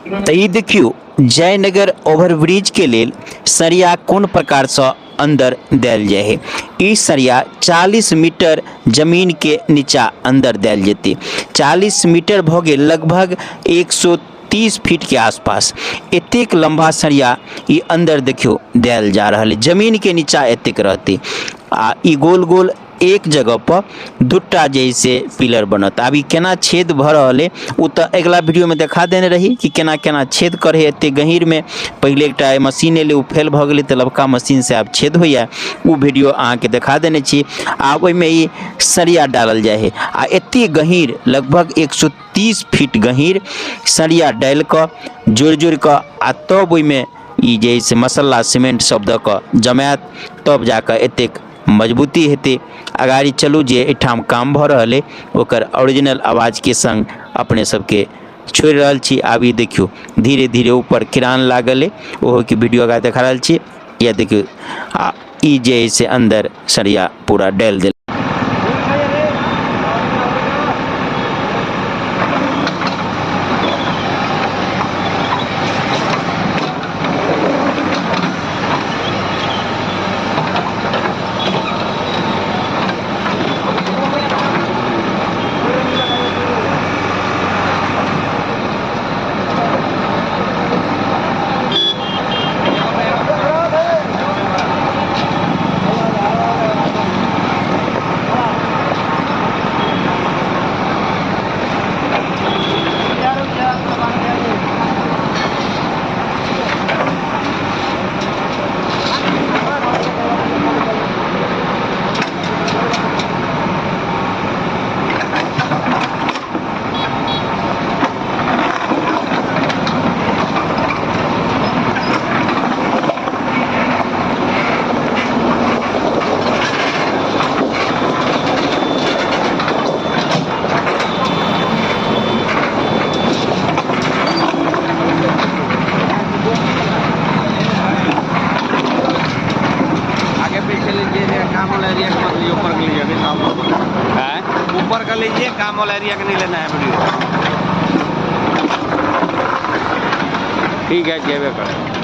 तो ये देखियो जयनगर ओवरब्रिज के लेल सरिया कोन प्रकार से अंदर देल जाए है। ई सरिया 40 मीटर जमीन के नीचा अंदर देल जेते। 40 मीटर भ गेल लगभग 130 फीट के आसपास एतेक लंबा सरिया ई अंदर देखियो देल जा रहा है। जमीन के नीचा एतेक रहते आ ई गोल गोल एक जगह पर दूटा जैसे पिलर बनत। अभी केना छेद भ रहल है उ तो अगला वीडियो में देखा देने रही कि केना केना छेद करे एते गहीर में। पहले एकटा मशीन एले उ फेल भ गेलै त लबका मशीन से आब छेद होइया, उ वीडियो अहाँ के देखा देने छी। आब ओइ में ई सरिया डालल जाए है आ एते गहीर लगभग 130 फीट गहीर सरिया डाल क जोड़ जोड़ क आ तब ओइ में ई जैसे मसाला सीमेंट सब द क जमात तब जाकर एतेक मजबूती हेते। अगाड़ी चलू जे एठाम काम भ रहल है ओकर ओरिजिनल आवाज के संग अपने सबके छोड़ रहल छी। आब ई देखियो धीरे धीरे ऊपर किरान लागल है, ओहो के वीडियो आगा देखा रहल छी। या देखियो ई जे से अंदर सरिया पूरा डाल देल। ऊपर का लीजिए, काम वाला एरिया का नहीं लेना है वीडियो। ठीक है, जेबे करें।